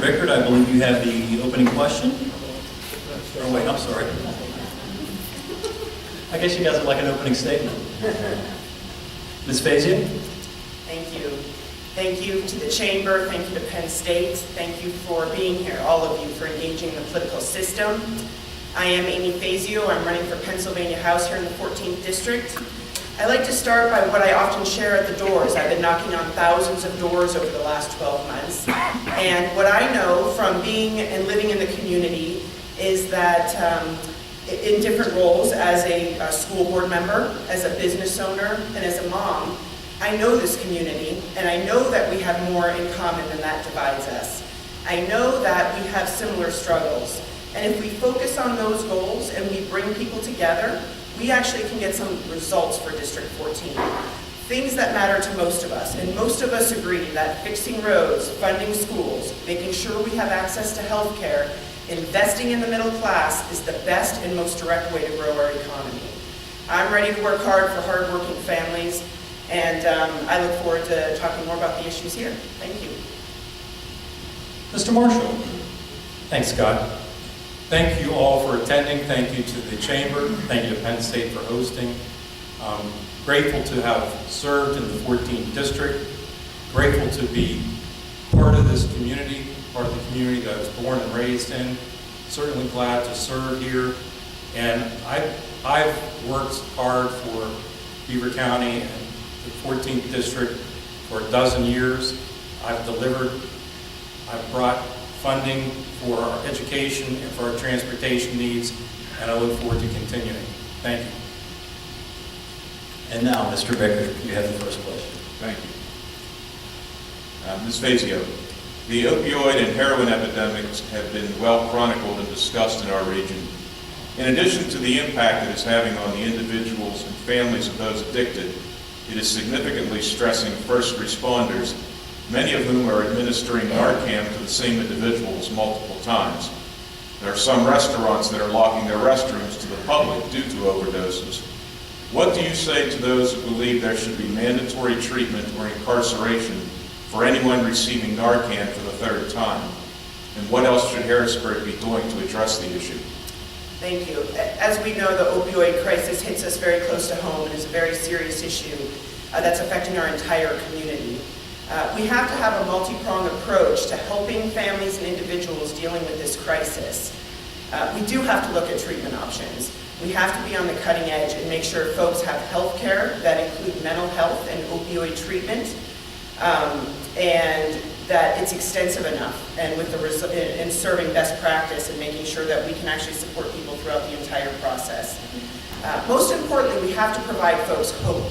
Bickert, I believe you have the opening question. Oh wait, I'm sorry. I guess you guys would like an opening statement. Ms. Fazio? Thank you. Thank you to the Chamber, thank you to Penn State, thank you for being here, all of you, for engaging the political system. I am Amy Fazio, I'm running for Pennsylvania House here in the 14th District. I like to start by what I often share at the doors. I've been knocking on thousands of doors over the last 12 months. And what I know from being and living in the community is that in different roles, as a school board member, as a business owner, and as a mom, I know this community, and I know that we have more in common than that divides us. I know that we have similar struggles. And if we focus on those goals and we bring people together, we actually can get some results for District 14. Things that matter to most of us, and most of us agree that fixing roads, funding schools, making sure we have access to health care, investing in the middle class is the best and most direct way to grow our economy. I'm ready to work hard for hardworking families, and I look forward to talking more about the issues here. Thank you. Mr. Marshall? Thanks, Scott. Thank you all for attending. Thank you to the Chamber. Thank you to Penn State for hosting. Grateful to have served in the 14th District. Grateful to be part of this community, part of the community that I was born and raised in. Certainly glad to serve here. And I've worked hard for Beaver County and the 14th District for a dozen years. I've delivered, I've brought funding for our education and for our transportation needs, and I look forward to continuing. Thank you. And now, Mr. Bickert, you have the first question. Thank you. Ms. Fazio, the opioid and heroin epidemics have been well chronicled and discussed in our region. In addition to the impact it is having on the individuals and families of those addicted, it is significantly stressing first responders, many of whom are administering Narcan to the same individuals multiple times. There are some restaurants that are locking their restrooms to the public due to overdoses. What do you say to those who believe there should be mandatory treatment or incarceration for anyone receiving Narcan for the third time? And what else should Harrisburg be doing to address the issue? Thank you. As we know, the opioid crisis hits us very close to home and is a very serious issue that's affecting our entire community. We have to have a multi-pronged approach to helping families and individuals dealing with this crisis. We do have to look at treatment options. We have to be on the cutting edge and make sure folks have health care that include mental health and opioid treatment, and that it's extensive enough, and with the in serving best practice and making sure that we can actually support people throughout the entire process. Most importantly, we have to provide folks hope.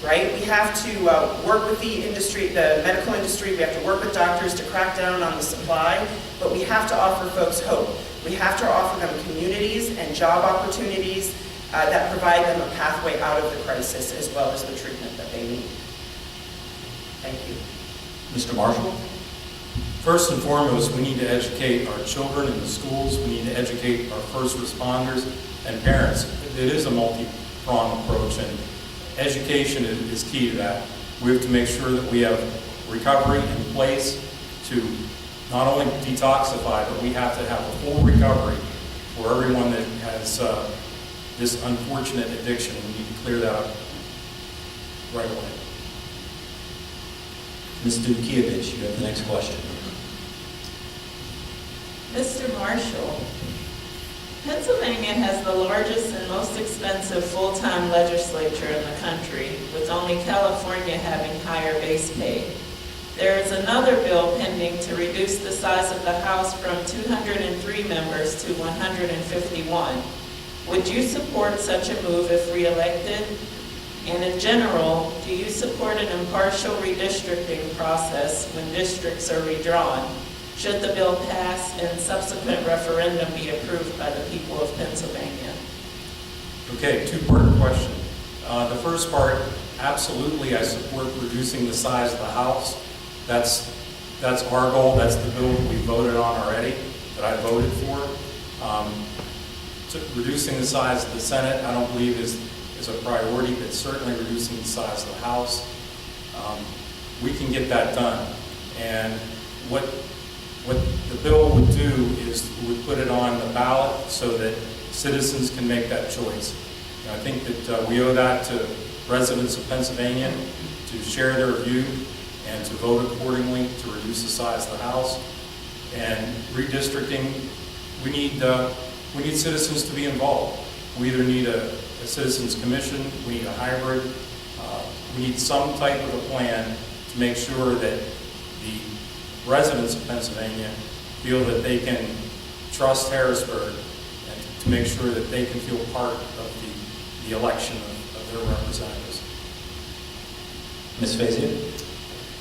Right? We have to work with the industry, the medical industry. We have to work with doctors to crack down on the supply, but we have to offer folks hope. We have to offer them communities and job opportunities that provide them a pathway out of the crisis as well as the treatment that they need. Thank you. Mr. Marshall? First and foremost, we need to educate our children in the schools. We need to educate our first responders and parents. It is a multi-pronged approach, and education is key to that. We have to make sure that we have recovery in place to not only detoxify, but we have to have a full recovery for everyone that has this unfortunate addiction. We need to clear that up right away. Ms. Dukievich, you have the next question. Mr. Marshall, Pennsylvania has the largest and most expensive full-time legislature in the country, with only California having higher base pay. There is another bill pending to reduce the size of the House from 203 members to 151. Would you support such a move if re-elected? And in general, do you support an impartial redistricting process when districts are redrawn? Should the bill pass and subsequent referendum be approved by the people of Pennsylvania? Okay, two-part question. The first part, absolutely, I support reducing the size of the House. That's our goal. That's the bill that we voted on already, that I voted for. Reducing the size of the Senate, I don't believe is a priority, but certainly reducing the size of the House. We can get that done. And what What the bill would do is would put it on the ballot so that citizens can make that choice. And I think that we owe that to residents of Pennsylvania to share their view and to vote accordingly to reduce the size of the House. And redistricting, we need citizens to be involved. We either need a citizens commission, we need a hybrid, we need some type of a plan to make sure that the residents of Pennsylvania feel that they can trust Harrisburg and to make sure that they can feel part of the election of their representatives. Ms. Fazio?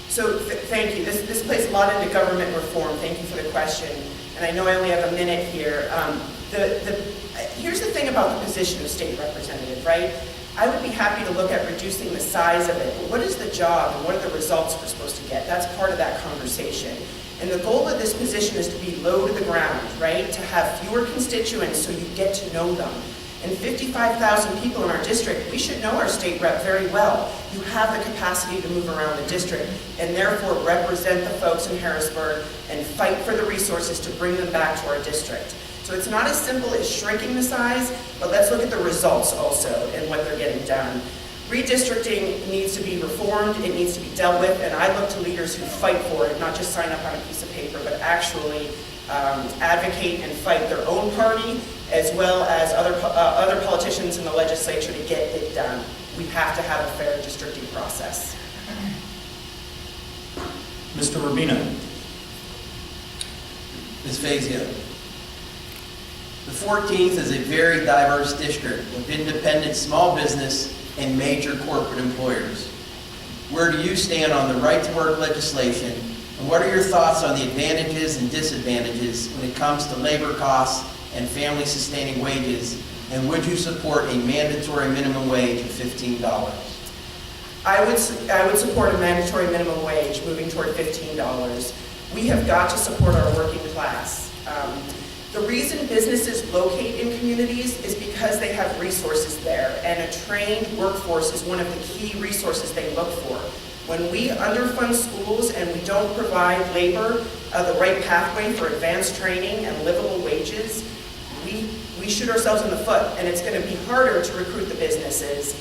So thank you. This plays a lot into government reform. Thank you for the question. And I know I only have a minute here. Here's the thing about the position of state representative, right? I would be happy to look at reducing the size of it, but what is the job and what are the results we're supposed to get? That's part of that conversation. And the goal of this position is to be low to the ground, right? To have fewer constituents so you get to know them. And 55,000 people in our district, we should know our state rep very well. You have the capacity to move around the district and therefore represent the folks in Harrisburg and fight for the resources to bring them back to our district. So it's not as simple as shrinking the size, but let's look at the results also and what they're getting done. Redistricting needs to be reformed, it needs to be dealt with, and I look to leaders who fight for it, not just sign up on a piece of paper, but actually advocate and fight their own party, as well as other politicians in the legislature to get it done. We have to have a fair districting process. Mr. Rubino? Ms. Fazio, the 14th is a very diverse district with independent small business and major corporate employers. Where do you stand on the right-to-work legislation, and what are your thoughts on the advantages and disadvantages when it comes to labor costs and family-sustaining wages, and would you support a mandatory minimum wage of $15? I would support a mandatory minimum wage moving toward $15. We have got to support our working class. The reason businesses locate in communities is because they have resources there, and a trained workforce is one of the key resources they look for. When we underfund schools and we don't provide labor the right pathway for advanced training and livable wages, we shoot ourselves in the foot, and it's going to be harder to recruit the businesses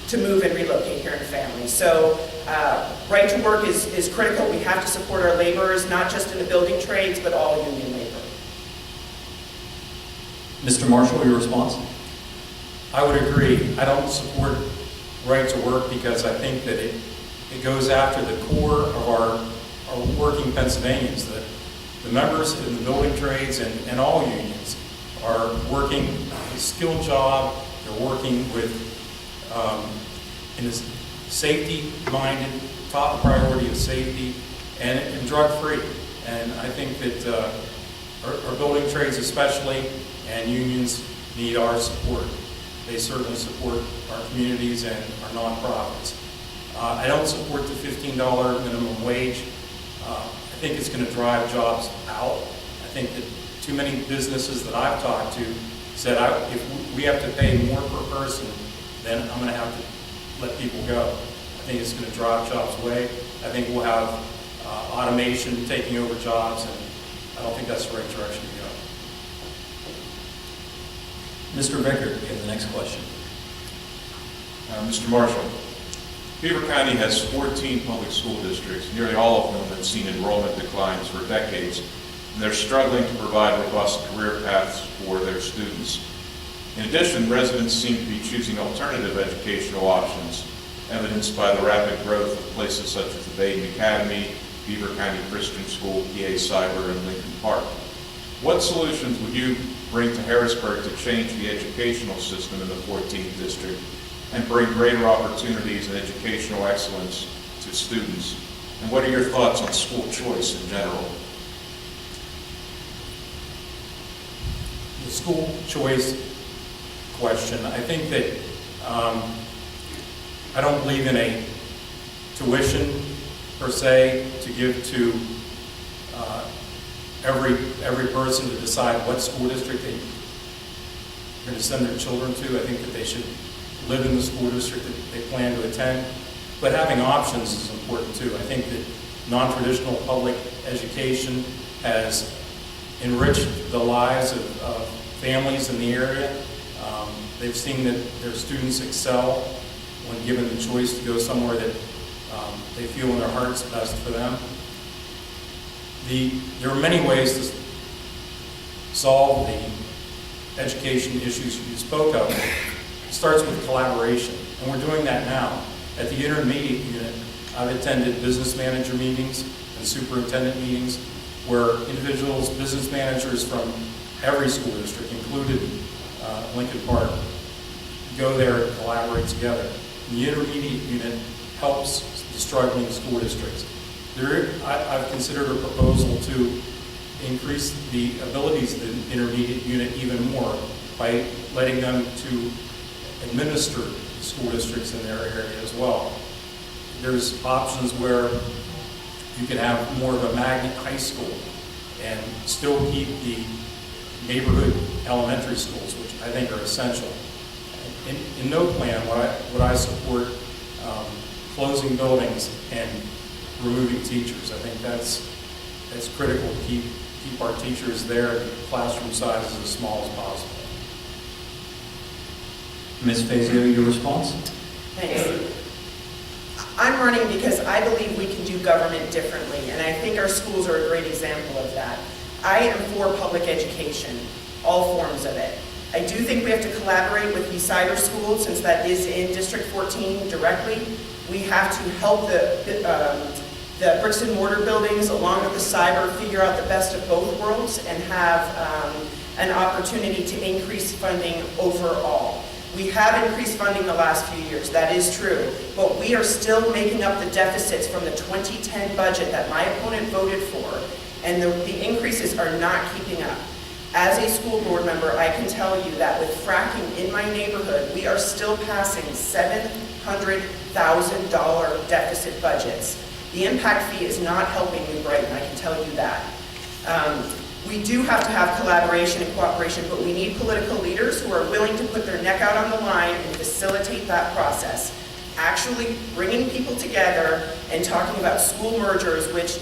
to move and relocate here in families. So right to work is critical. We have to support our laborers, not just in the building trades, but all union labor. Mr. Marshall, your response? I would agree. I don't support right to work because I think that it goes after the core of our working Pennsylvanians. The members in the building trades and all unions are working a skilled job. They're working with in a safety-minded, top priority of safety and drug-free. And I think that our building trades especially and unions need our support. They certainly support our communities and our nonprofits. I don't support the $15 minimum wage. I think it's going to drive jobs out. I think that too many businesses that I've talked to said if we have to pay more per person, then I'm going to have to let people go. I think it's going to drive jobs away. I think we'll have automation taking over jobs, and I don't think that's the right direction to go. Mr. Vickert, you have the next question. Mr. Marshall, Beaver County has 14 public school districts. Nearly all of them have seen enrollment declines for decades, and they're struggling to provide robust career paths for their students. In addition, residents seem to be choosing alternative educational options, evidenced by the rapid growth of places such as the Baden Academy, Beaver County Christian School, PA Cyber, and Lincoln Park. What solutions would you bring to Harrisburg to change the educational system in the 14th district and bring greater opportunities and educational excellence to students? And what are your thoughts on school choice in general? The school choice question, I think that I don't believe in a tuition per se to give to every person to decide what school district they're going to send their children to. I think that they should live in the school district that they plan to attend. But having options is important too. I think that non-traditional public education has enriched the lives of families in the area. They've seen that their students excel when given the choice to go somewhere that they feel in their heart's best for them. There are many ways to solve the education issues you spoke of. It starts with collaboration, and we're doing that now. At the intermediate unit, I've attended business manager meetings and superintendent meetings where individuals, business managers from every school district, included Lincoln Park, go there and collaborate together. The intermediate unit helps the struggling school districts. I've considered a proposal to increase the abilities of the intermediate unit even more by letting them to administer school districts in their area as well. There's options where you could have more of a magnet high school and still keep the neighborhood elementary schools, which I think are essential. In no plan would I support closing buildings and removing teachers. I think that's critical to keep our teachers there, classroom sizes as small as possible. Ms. Fazio, your response? Thanks. I'm running because I believe we can do government differently, and I think our schools are a great example of that. I am for public education, all forms of it. I do think we have to collaborate with the cyber schools, since that is in District 14 directly. We have to help the bricks and mortar buildings along with the cyber figure out the best of both worlds and have an opportunity to increase funding overall. We have increased funding the last few years, that is true, but we are still making up the deficits from the 2010 budget that my opponent voted for, and the increases are not keeping up. As a school board member, I can tell you that with fracking in my neighborhood, we are still passing $700,000 deficit budgets. The impact fee is not helping New Brighton, I can tell you that. We do have to have collaboration and cooperation, but we need political leaders who are willing to put their neck out on the line and facilitate that process. Actually bringing people together and talking about school mergers, which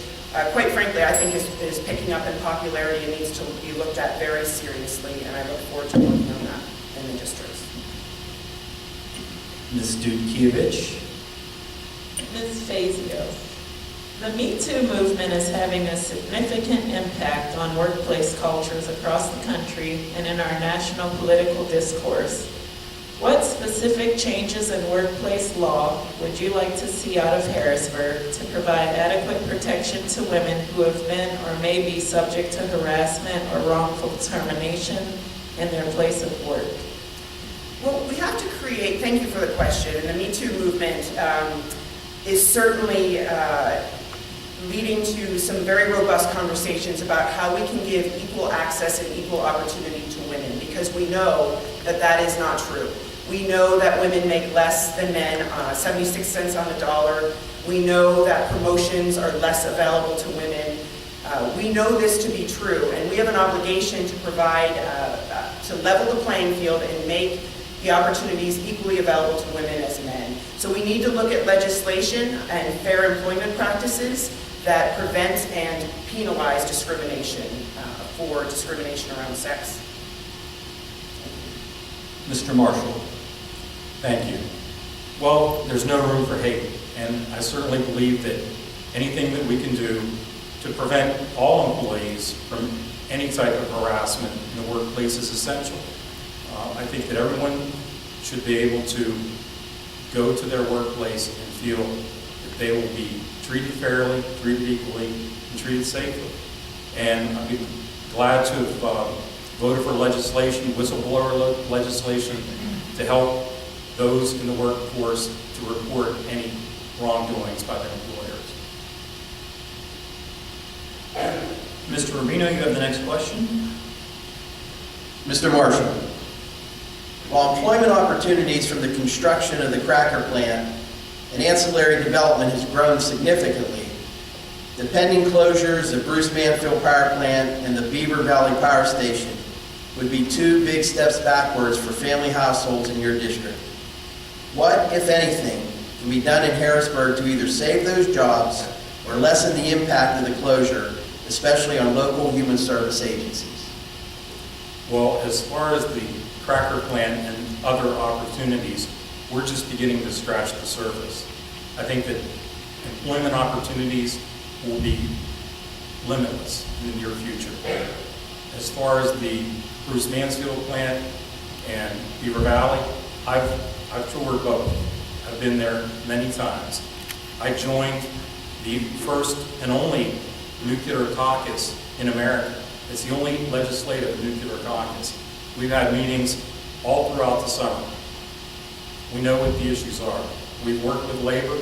quite frankly I think is picking up in popularity and needs to be looked at very seriously, and I look forward to working on that in the districts. Ms. Dudkiewicz? Ms. Fazio, the Me Too movement is having a significant impact on workplace cultures across the country and in our national political discourse. What specific changes in workplace law would you like to see out of Harrisburg to provide adequate protection to women who have been or may be subject to harassment or wrongful termination in their place of work? Well, we have to create, thank you for the question, and the Me Too movement is certainly leading to some very robust conversations about how we can give equal access and equal opportunity to women, because we know that that is not true. We know that women make less than men, 76 cents on the dollar. We know that promotions are less available to women. We know this to be true, and we have an obligation to provide, to level the playing field and make the opportunities equally available to women as men. So we need to look at legislation and fair employment practices that prevent and penalize discrimination for discrimination around sex. Mr. Marshall? Thank you. Well, there's no room for hate, and I certainly believe that anything that we can do to prevent all employees from any type of harassment in the workplace is essential. I think that everyone should be able to go to their workplace and feel that they will be treated fairly, treated equally, and treated safely. And I'd be glad to have voted for legislation, whistleblower legislation, to help those in the workforce to report any wrongdoings by their employers. Mr. Rubino, you have the next question. Mr. Marshall, while employment opportunities from the construction of the cracker plant and ancillary development has grown significantly, the pending closures of Bruce Manfield Power Plant and the Beaver Valley Power Station would be two big steps backwards for family households in your district. What, if anything, can be done in Harrisburg to either save those jobs or lessen the impact of the closure, especially on local human service agencies? Well, as far as the cracker plant and other opportunities, we're just beginning to scratch the surface. I think that employment opportunities will be limitless in the near future. As far as the Bruce Mansfield plant and Beaver Valley, I've toured both. I've been there many times. I joined the first and only nuclear caucus in America. It's the only legislative nuclear caucus. We've had meetings all throughout the summer. We know what the issues are. We've worked with labor,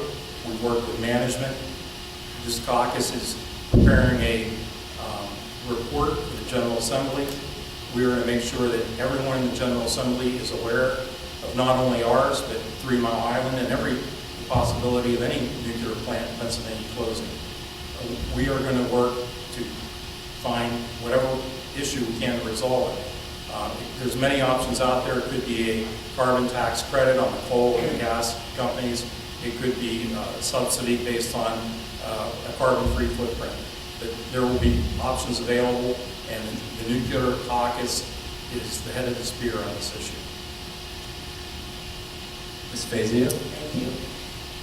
we've worked with management. This caucus is preparing a report for the General Assembly. We are going to make sure that everyone in the General Assembly is aware of not only ours, but 3 Mile Island and every possibility of any nuclear plant in Pennsylvania closing. We are going to work to find whatever issue we can to resolve it. There's many options out there. It could be a carbon tax credit on the coal and the gas companies. It could be a subsidy based on a carbon-free footprint. But there will be options available, and the nuclear caucus is the head of the spear on this issue. Ms. Fazio? Thank you.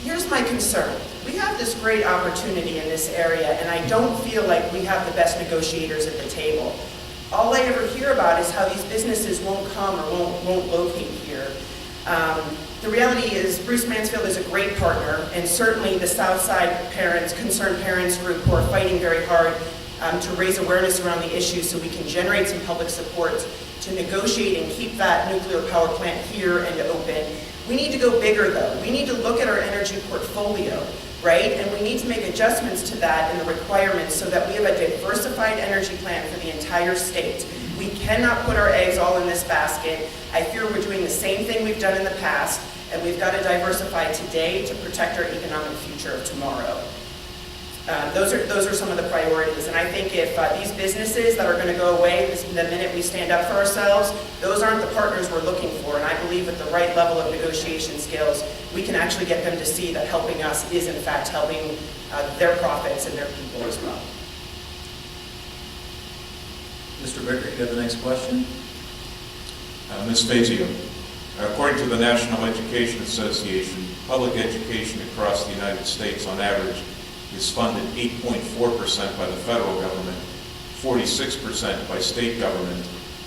Here's my concern. We have this great opportunity in this area, and I don't feel like we have the best negotiators at the table. All I ever hear about is how these businesses won't come or won't locate here. The reality is Bruce Mansfield is a great partner, and certainly the Southside parents, concerned parents group who are fighting very hard to raise awareness around the issue so we can generate some public support to negotiate and keep that nuclear power plant here and open. We need to go bigger though. We need to look at our energy portfolio, right? And we need to make adjustments to that and the requirements so that we have a diversified energy plan for the entire state. We cannot put our eggs all in this basket. I fear we're doing the same thing we've done in the past, and we've got to diversify today to protect our economic future of tomorrow. Those are some of the priorities, and I think if these businesses that are going to go away the minute we stand up for ourselves, those aren't the partners we're looking for, and I believe with the right level of negotiation skills, we can actually get them to see that helping us is in fact helping their profits and their people as well. Mr. Bicker, you have the next question? Ms. Fazio, according to the National Education Association, public education across the United States on average is funded 8.4% by the federal government, 46% by state government,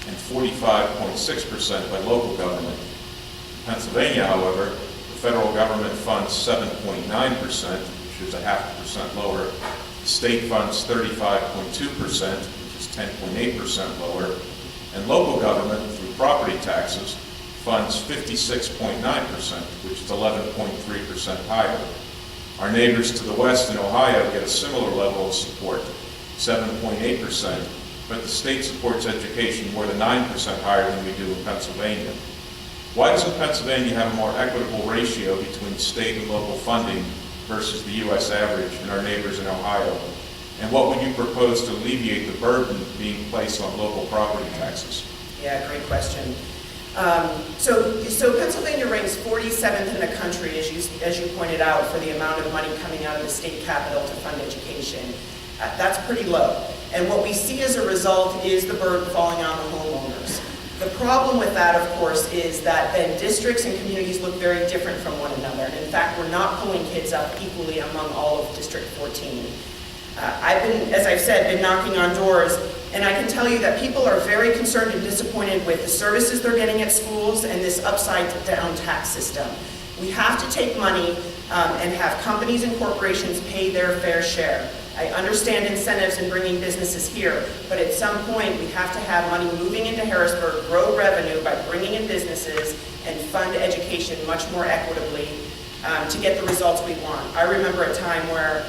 and 45.6% by local government. In Pennsylvania, however, the federal government funds 7.9%, which is 0.5% lower. The state funds 35.2%, which is 10.8% lower. And local government, through property taxes, funds 56.9%, which is 11.3% higher. Our neighbors to the west in Ohio get a similar level of support, 7.8%, but the state supports education more than 9% higher than we do in Pennsylvania. Why doesn't Pennsylvania have a more equitable ratio between state and local funding versus the U.S. average and our neighbors in Ohio? And what would you propose to alleviate the burden being placed on local property taxes? Yeah, great question. So Pennsylvania ranks 47th in the country, as you pointed out, for the amount of money coming out of the state capital to fund education. That's pretty low. And what we see as a result is the burden falling on the homeowners. The problem with that, of course, is that then districts and communities look very different from one another. And in fact, we're not pulling kids up equally among all of District 14. I've been, as I've said, been knocking on doors, and I can tell you that people are very concerned and disappointed with the services they're getting at schools and this upside-down tax system. We have to take money and have companies and corporations pay their fair share. I understand incentives in bringing businesses here, but at some point we have to have money moving into Harrisburg, grow revenue by bringing in businesses, and fund education much more equitably to get the results we want. I remember a time where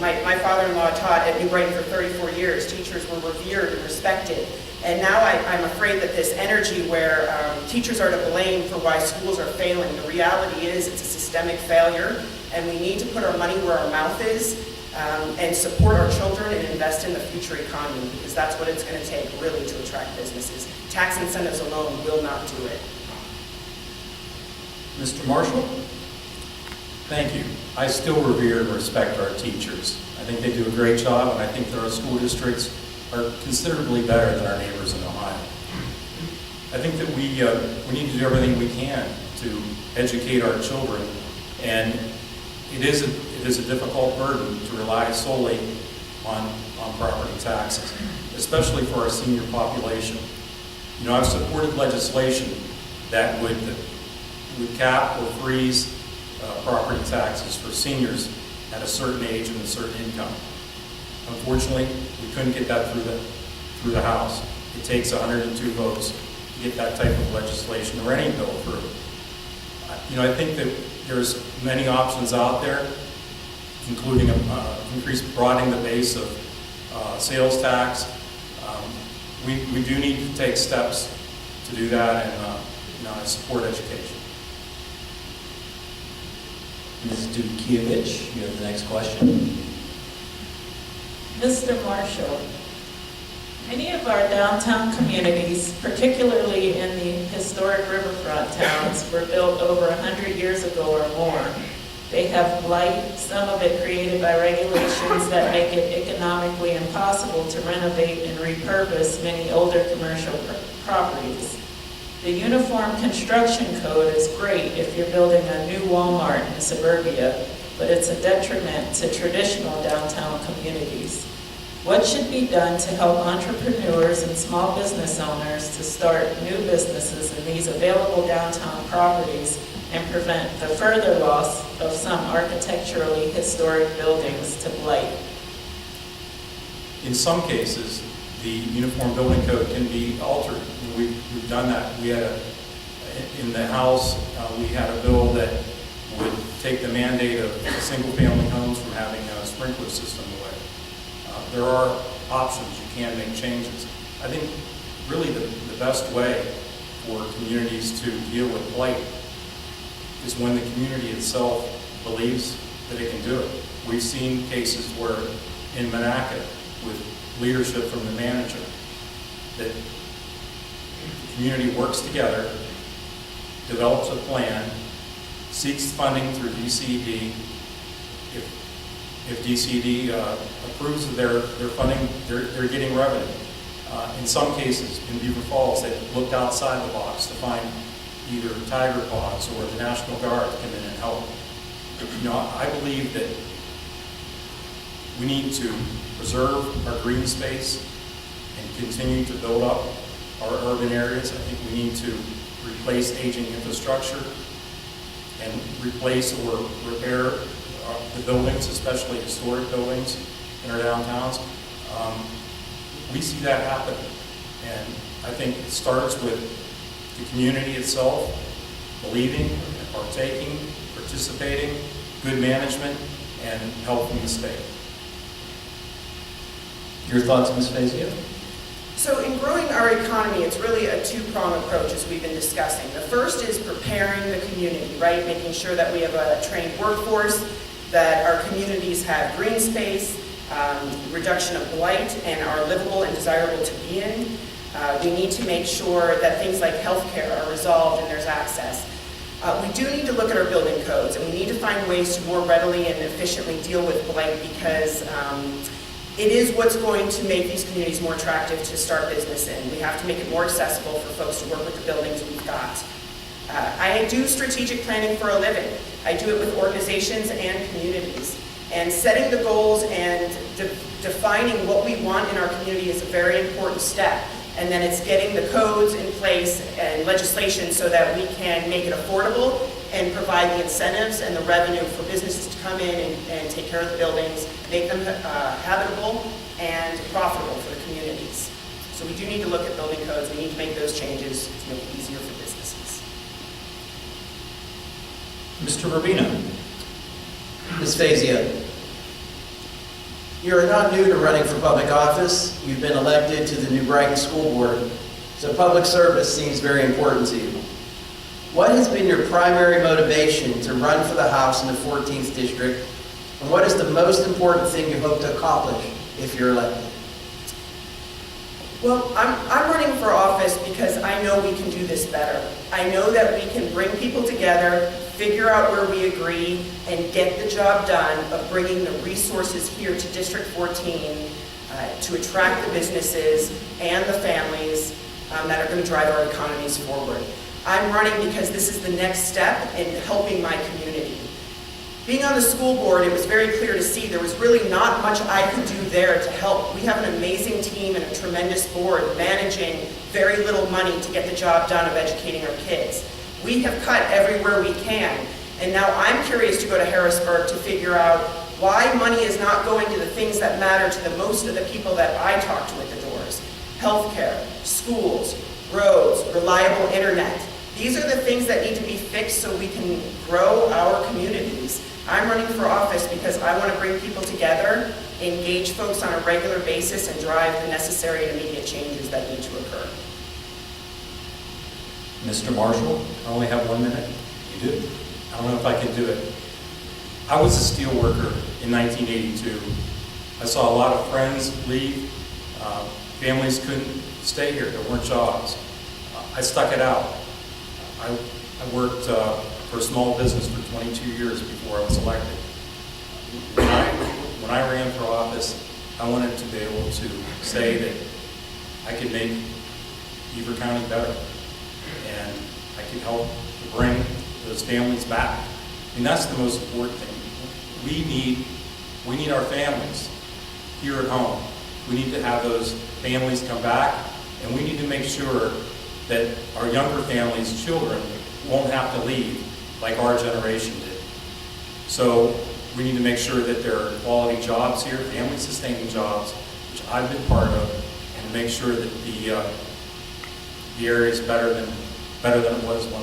my father-in-law taught at New Brighton for 34 years. Teachers were revered and respected. And now I'm afraid that this energy where teachers are to blame for why schools are failing, the reality is it's a systemic failure, and we need to put our money where our mouth is and support our children and invest in the future economy, because that's what it's going to take really to attract businesses. Tax incentives alone will not do it. Mr. Marshall? Thank you. I still revere and respect our teachers. I think they do a great job, and I think that our school districts are considerably better than our neighbors in Ohio. I think that we need to do everything we can to educate our children, and it is a difficult burden to rely solely on property taxes, especially for our senior population. You know, I've supported legislation that would cap or freeze property taxes for seniors at a certain age and a certain income. Unfortunately, we couldn't get that through the House. It takes 102 votes to get that type of legislation or any bill through. You know, I think that there's many options out there, including broadening the base of sales tax. We do need to take steps to do that, and you know, I support education. Ms. Dukiewicz, you have the next question. Mr. Marshall, many of our downtown communities, particularly in the historic riverfront towns, were built over 100 years ago or more. They have blight, some of it created by regulations that make it economically impossible to renovate and repurpose many older commercial properties. The Uniform Construction Code is great if you're building a new Walmart in suburbia, but it's a detriment to traditional downtown communities. What should be done to help entrepreneurs and small business owners to start new businesses in these available downtown properties and prevent the further loss of some architecturally historic buildings to blight? In some cases, the Uniform Building Code can be altered. We've done that. We had in the House, we had a bill that would take the mandate of single-family homes from having a sprinkler system away. There are options. You can make changes. I think really the best way for communities to deal with blight is when the community itself believes that it can do it. We've seen cases where in Monaca, with leadership from the manager, that the community works together, develops a plan, seeks funding through DCD. If DCD approves of their funding, they're getting revenue. In some cases, in Beaver Falls, they looked outside the box to find either tiger paws or the National Guard to come in and help. You know, I believe that we need to preserve our green space and continue to build up our urban areas. I think we need to replace aging infrastructure and replace or repair the buildings, especially historic buildings in our downtowns. We see that happen, and I think it starts with the community itself believing, partaking, participating, good management, and help from the state. Your thoughts, Ms. Fazio? So in growing our economy, it's really a two-pronged approach, as we've been discussing. The first is preparing the community, right? Making sure that we have a trained workforce, that our communities have green space, reduction of blight, and are livable and desirable to be in. We need to make sure that things like healthcare are resolved and there's access. We do need to look at our building codes, and we need to find ways to more readily and efficiently deal with blight, because it is what's going to make these communities more attractive to start business in. We have to make it more accessible for folks to work with the buildings we've got. I do strategic planning for a living. I do it with organizations and communities. And setting the goals and defining what we want in our community is a very important step. And then it's getting the codes in place and legislation so that we can make it affordable and provide the incentives and the revenue for businesses to come in and take care of the buildings, make them habitable and profitable for the communities. So we do need to look at building codes. We need to make those changes to make it easier for businesses. Mr. Rubino. Ms. Fazio, you're not new to running for public office. You've been elected to the New Brighton School Board, so public service seems very important to you. What has been your primary motivation to run for the House in the 14th District, and what is the most important thing you hope to accomplish if you're elected? Well, I'm running for office because I know we can do this better. I know that we can bring people together, figure out where we agree, and get the job done of bringing the resources here to District 14 to attract the businesses and the families that are going to drive our economies forward. I'm running because this is the next step in helping my community. Being on the school board, it was very clear to see there was really not much I could do there to help. We have an amazing team and a tremendous board managing very little money to get the job done of educating our kids. We have cut everywhere we can, and now I'm curious to go to Harrisburg to figure out why money is not going to the things that matter to the most of the people that I talk to at the doors. Healthcare, schools, roads, reliable internet. These are the things that need to be fixed so we can grow our communities. I'm running for office because I want to bring people together, engage folks on a regular basis, and drive the necessary and immediate changes that need to occur. Mr. Marshall, I only have 1 minute. You do? I don't know if I can do it. I was a steel worker in 1982. I saw a lot of friends leave. Families couldn't stay here. There weren't jobs. I stuck it out. I worked for a small business for 22 years before I was elected. When I ran for office, I wanted to be able to say that I could make Beaver County better, and I could help to bring those families back. I mean, that's the most important thing. We need our families here at home. We need to have those families come back, and we need to make sure that our younger families' children won't have to leave like our generation did. So we need to make sure that there are quality jobs here, family-sustaining jobs, which I've been part of, and make sure that the area is better than it was when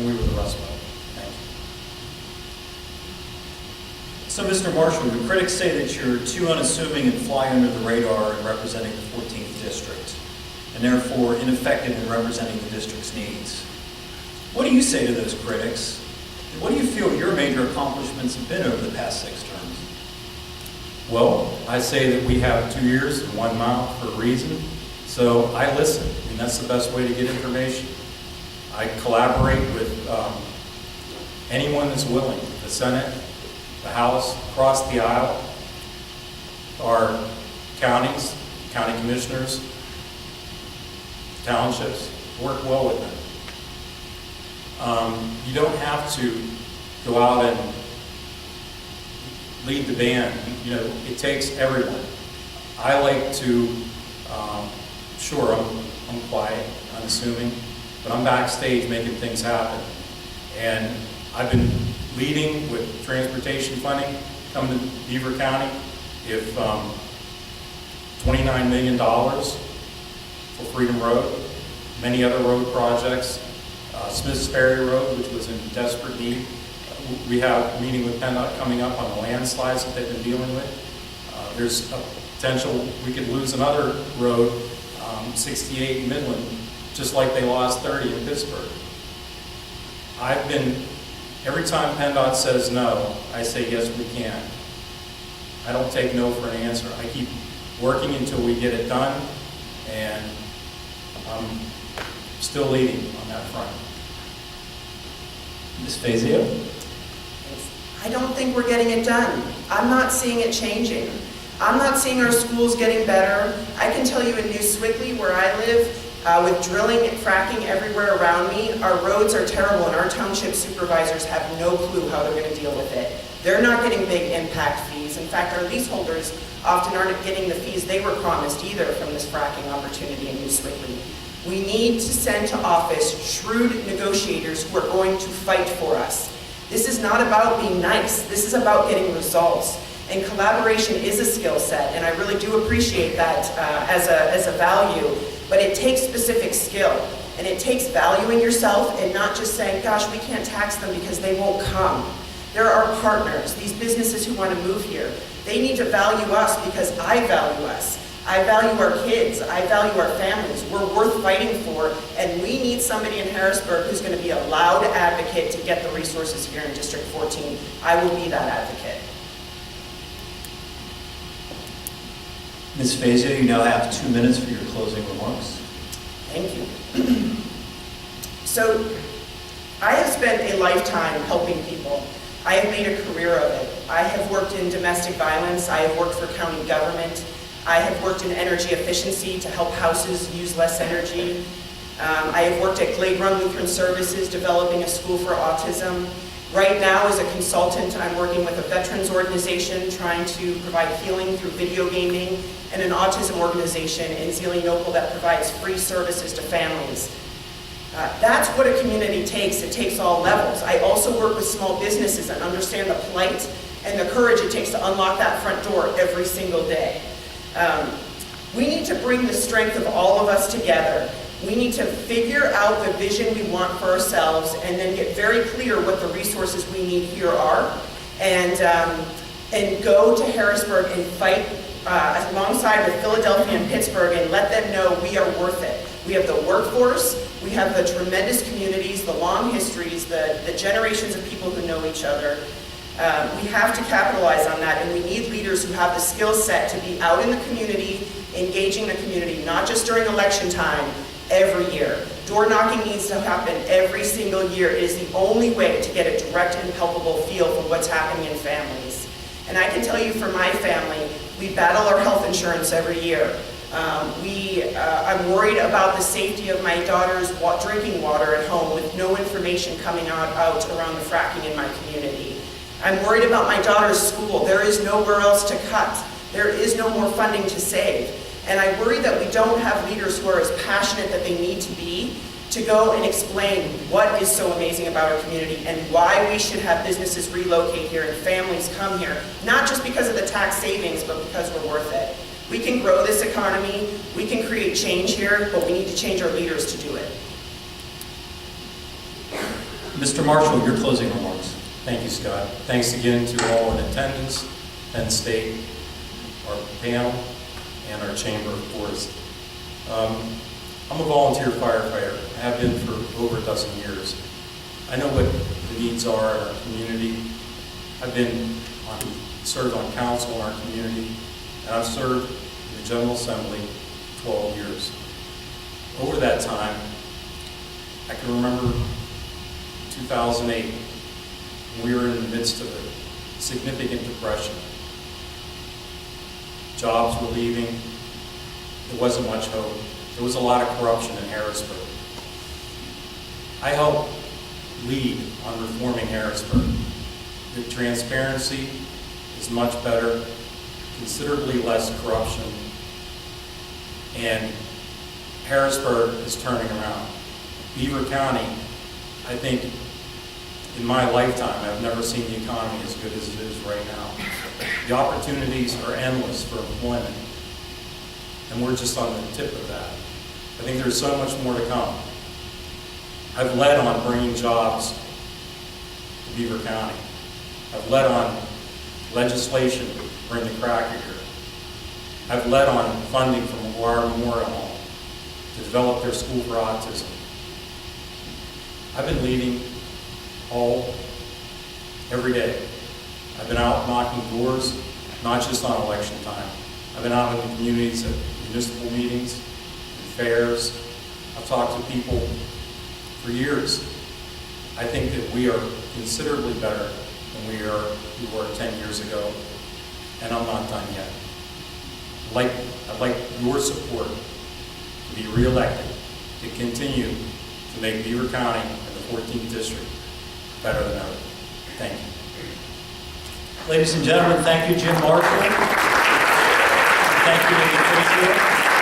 we were the Rust Belt. Thank you. So, Mr. Marshall, the critics say that you're too unassuming and fly under the radar in representing the 14th District, and therefore ineffective in representing the district's needs. What do you say to those critics? And what do you feel your major accomplishments have been over the past 6 terms? Well, I say that we have 2 ears and 1 mouth for a reason, so I listen. I mean, that's the best way to get information. I collaborate with anyone that's willing, the Senate, the House, across the aisle, our counties, county commissioners, townships, work well with them. You don't have to go out and lead the band. You know, it takes everyone. I like to, sure, I'm quiet, unassuming, but I'm backstage making things happen. And I've been leading with transportation funding coming to Beaver County. If $29 million for Freedom Road, many other road projects, Smiths Ferry Road, which was in desperate need. We have a meeting with PennDOT coming up on the landslides that they've been dealing with. There's a potential we could lose another road, 68 in Midland, just like they lost 30 in Pittsburgh. Every time PennDOT says no, I say yes, we can. I don't take no for an answer. I keep working until we get it done, and I'm still leading on that front. Ms. Fazio? I don't think we're getting it done. I'm not seeing it changing. I'm not seeing our schools getting better. I can tell you in New Sewickley, where I live, with drilling and fracking everywhere around me, our roads are terrible, and our township supervisors have no clue how they're going to deal with it. They're not getting big impact fees. In fact, our leaseholders often aren't getting the fees they were promised either from this fracking opportunity in New Sewickley. We need to send to office shrewd negotiators who are going to fight for us. This is not about being nice. This is about getting results. And collaboration is a skill set, and I really do appreciate that as a value, but it takes specific skill, and it takes valuing yourself and not just saying, gosh, we can't tax them because they won't come. There are partners, these businesses who want to move here. They need to value us because I value us. I value our kids. I value our families. We're worth fighting for, and we need somebody in Harrisburg who's going to be a loud advocate to get the resources here in District 14. I will be that advocate. Ms. Fazio, you now have 2 minutes for your closing remarks. Thank you. So, I have spent a lifetime helping people. I have made a career of it. I have worked in domestic violence. I have worked for county government. I have worked in energy efficiency to help houses use less energy. I have worked at Glade Run Lutheran Services, developing a school for autism. Right now, as a consultant, I'm working with a veterans organization trying to provide healing through video gaming, and an autism organization in Zelienople that provides free services to families. That's what a community takes. It takes all levels. I also work with small businesses and understand the plight and the courage it takes to unlock that front door every single day. We need to bring the strength of all of us together. We need to figure out the vision we want for ourselves and then get very clear what the resources we need here are, and go to Harrisburg and fight alongside with Philadelphia and Pittsburgh and let them know we are worth it. We have the workforce, we have the tremendous communities, the long histories, the generations of people who know each other. We have to capitalize on that, and we need leaders who have the skill set to be out in the community, engaging the community, not just during election time, every year. Door knocking needs to happen every single year. It is the only way to get a direct and palpable feel for what's happening in families. And I can tell you for my family, we battle our health insurance every year. I'm worried about the safety of my daughter's drinking water at home with no information coming out around the fracking in my community. I'm worried about my daughter's school. There is nowhere else to cut. There is no more funding to save. And I worry that we don't have leaders who are as passionate that they need to be to go and explain what is so amazing about our community and why we should have businesses relocate here and families come here, not just because of the tax savings, but because we're worth it. We can grow this economy, we can create change here, but we need to change our leaders to do it. Mr. Marshall, your closing remarks. Thank you, Scott. Thanks again to all in attendance, Penn State, our panel, and our Chamber, of course. I'm a volunteer firefighter. I have been for over a dozen years. I know what the needs are in our community. I've served on council in our community, and I've served in the General Assembly 12 years. Over that time, I can remember 2008, when we were in the midst of a significant depression. Jobs were leaving. There wasn't much hope. There was a lot of corruption in Harrisburg. I helped lead on reforming Harrisburg. The transparency is much better, considerably less corruption, and Harrisburg is turning around. Beaver County, I think, in my lifetime, I've never seen the economy as good as it is right now. The opportunities are endless for employment, and we're just on the tip of that. I think there's so much more to come. I've led on bringing jobs to Beaver County. I've led on legislation to bring the cracker here. I've led on funding from McGuire Memorial Home to develop their school for autism. I've been leading every day. I've been out knocking doors, not just on election time. I've been out in the communities at municipal meetings, and fairs. I've talked to people for years. I think that we are considerably better than we were 10 years ago, and I'm not done yet. I'd like your support to be reelected, to continue to make Beaver County and the 14th District better than ever. Thank you. Ladies and gentlemen, thank you, Jim Marshall. Thank you, Ms. Fazio.